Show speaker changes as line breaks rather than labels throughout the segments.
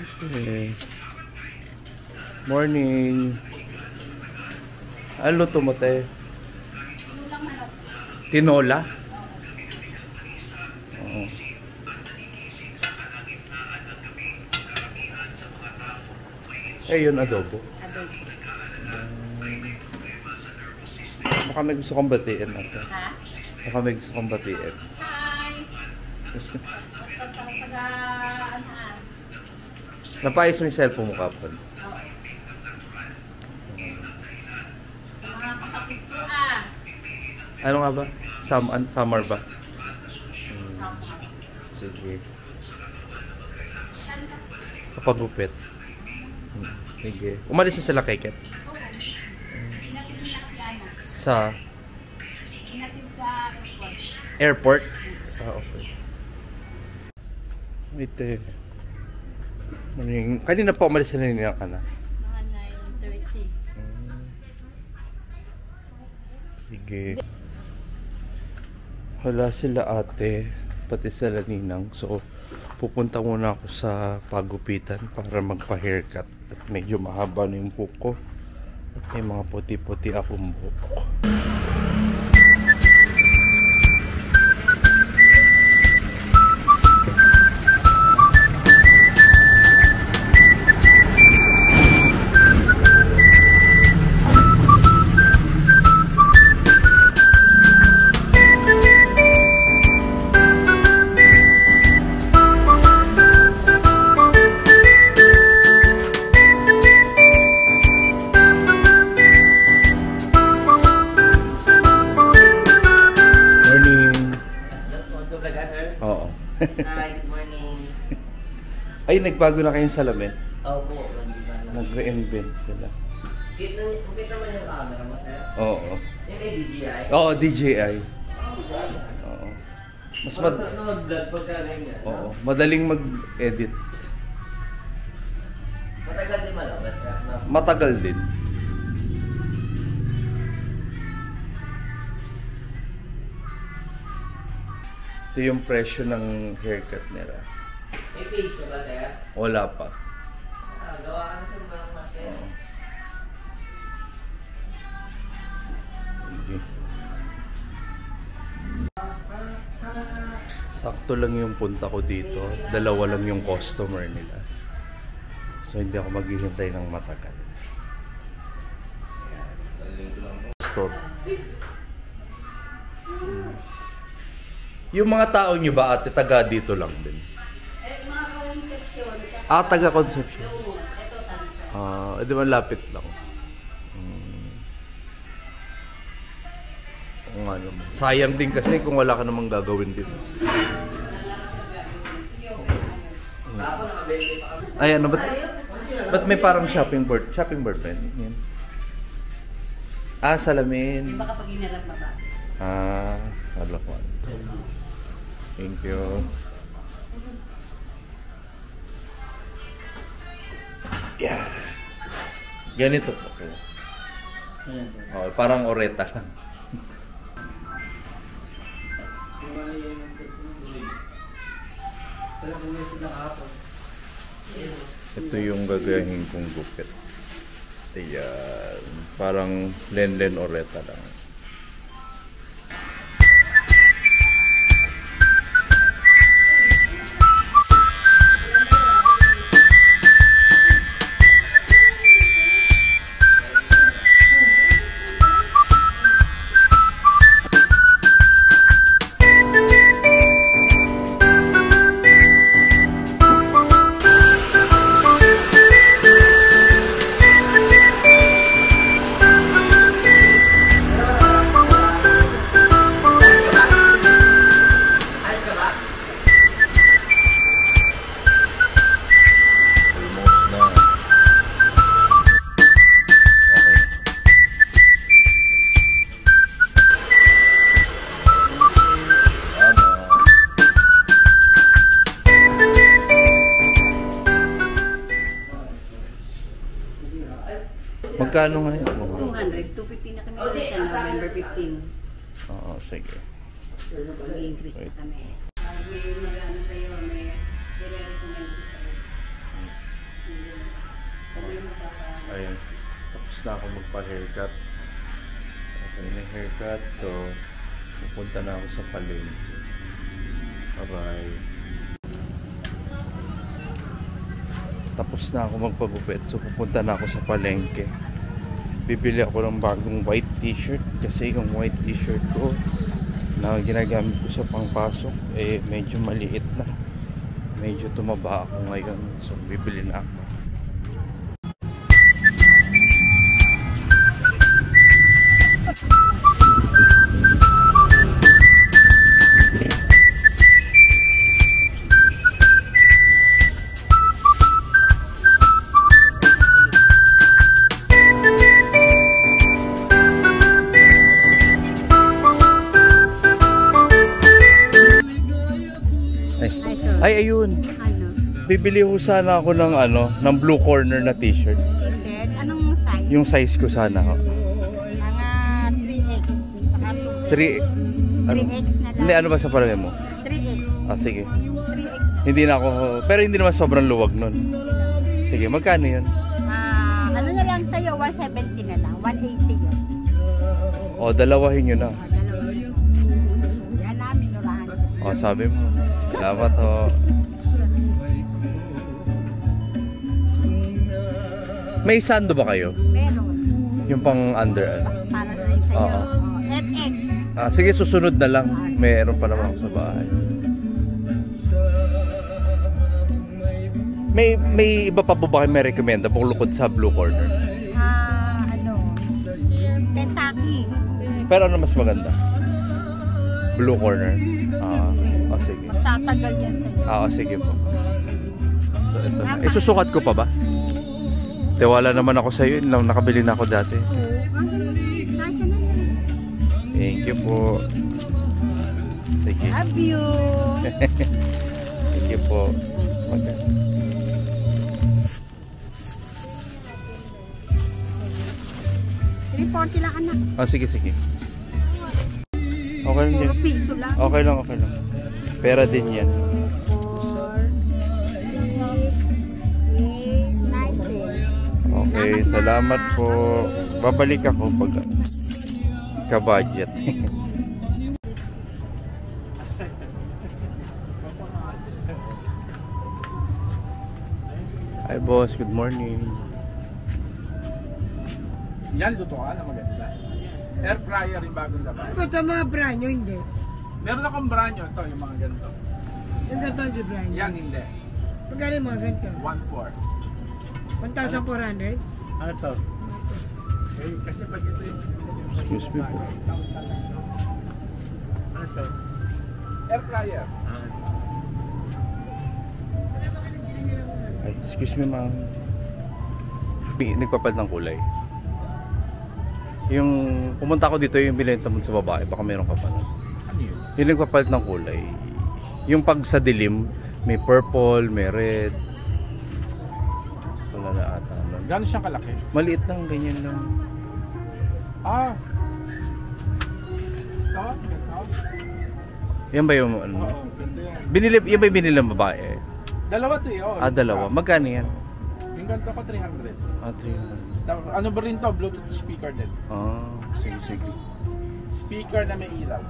Okay. Morning. Ano to mo, te? Tinola? Oo. Yun adobo. Baka may gusto kong batiin natin.
Ha?
Baka may gusto kong batiin.
Hi! Basta ako taga...
Napayos mo yung cellphone mo kapon.
Oo. Mga kapatid ko
Ano nga ba? Summer ba? Sige. Kapagupit. Sige. Umalis na sila kay Ket? Sa?
Inatid sa
Airport? Okay. Ito eh. Kanina pa umalis na niya ka na?
mga 9:30.
Sige. Wala sila ate, pati sila ninang. So, pupunta muna ako sa pagupitan para magpa-haircut. At medyo mahaba na yung buhok ko. At may mga puti-puti akong buhok.
Hi, good morning.
Ay, nagbago na kayong salamin?
Opo,
nag-reinvent sila.
Kita naman yung camera mo, sir?
Oo.
Yung may DJI?
Oo, DJI. Oo. Mas
mag-vlog pagka ganyan.
Oo, madaling mag-edit.
Matagal din malabas, sir?
Matagal din. Ito yung presyo ng haircut nila.
May page ka ba, sir?
Wala pa.
Gawa ka na sa mga master.
Okay. Sakto lang yung punta ko dito. Dalawa lang yung customer nila. So hindi ako maghihintay ng matagal. Store. Yung mga tao nyo ba ate, taga dito lang din?
Mga Concepcion.
Taga Concepcion.
Ito, Tansa.
Di ba lapit lang? Kung ano. Sayang din kasi kung wala ka namang gagawin dito. Ay, ano ba? Ba't may parang shopping board? Shopping board ba yun? Salamin.
Baka pag inarap mabasa.
Wala ko. Thank you. Yeah. Ganito po. Parang oreta lang. Ito yung gagahin kong gupit. Ayan. Parang len-len oreta lang. Magkano ngayon?
200. 250 na kami sa November 15.
Oo, sige.
Mag-i-increase na kami. May mag-ano sa'yo, may recommend sa'yo.
na ako magpa-haircut. Okay na haircut. So, pupunta na ako sa palengke. Bye-bye. Tapos na ako magpagupit. So, pupunta na ako sa palengke. Bibili ako ng bagong white t-shirt. Kasi yung white t-shirt ko na ginagamit ko sa pangpasok, eh, medyo maliit na. Medyo tumaba ako ngayon. So, bibili na ako. Ay, ayun.
Ano?
Bibili ho sana ako ng ng blue corner na t-shirt.
T-shirt? Anong size?
Yung size ko sana ho.
Mga 3X. Saka
3 ano?
3X na lang.
Hindi, ano ba sa palagay mo?
3X.
Ah, sige.
3X.
Hindi na ako, pero hindi naman sobrang luwag nun. Sige, magkano yun?
Ano na lang sa'yo? 170 na lang. 180 yun.
O, dalawahin nyo na.
Dalawa yun. Yan namin, nurahan.
O, sabi mo. Salamat ho. May sando ba kayo?
Meron.
Yung pang under
Para na rin sa'yo.
Oo.
FX.
Sige, susunod na lang. Meron pa naman ako sa bahay. May iba pa po ba kayo may recommenda bukod sa blue corner?
Kentucky.
Pero ano mas maganda? Blue corner? Sige.
Tatagal yan sa'yo.
Sige po. So, ito na. Isusukat ko pa ba? Tiwala naman ako sa iyo. Nakabili na ako dati. Thank you po. Sige.
Love you.
Thank you po. Okay.
$340 lang, anak.
Sige. Okay lang yan.
piso lang.
Okay lang. Pera din yan.
4, 6, 8, 9, 10.
Okay, salamat po. Babalik ako pag ka-budget. Hi boss, good morning.
Yan, lutuan na maganda. Air fryer yung bagong labas.
Ito mga branyo, hindi.
Meron akong branyo, ito yung mga ganito.
Yung ganito hindi branyo.
Yan hindi.
Magkano yung mga ganito?
1.4.
1,400?
Ano to? Eh, kasi pag ito yung...
Excuse me po.
Ano to? Air fryer.
Ay, excuse me ma'am. Nagpapalit ng kulay. Yung pumunta ako dito yung binenta mo sa babae, baka meron ka pa nun.
Ano yun?
Yung nagpapalit ng kulay. Yung pag sa dilim, may purple, may red. Wala na ata.
Gano'n siyang kalaki?
Maliit lang, ganyan lang.
Ah! Ito? Ito?
Yan ba yung ano?
Oo, ganda yan.
Yan ba yung binili ng babae?
Dalawa to yun.
Dalawa. Magkano yan?
Yung ganito ko 300.
300.
Ano ba rin to? Bluetooth speaker din.
Sige.
Speaker na may ilaw.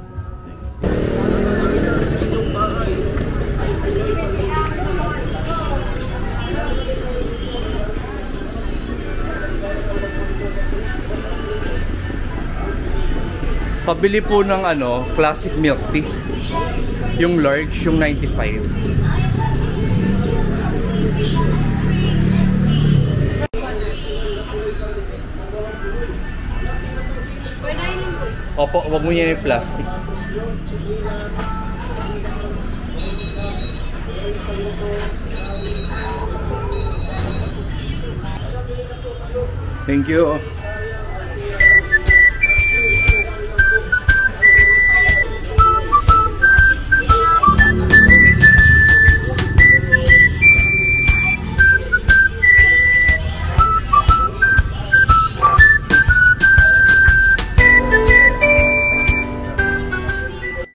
Pabili po ng classic milk tea. Yung large, yung 95. Opo, wag mo yan yung plastic. Thank you.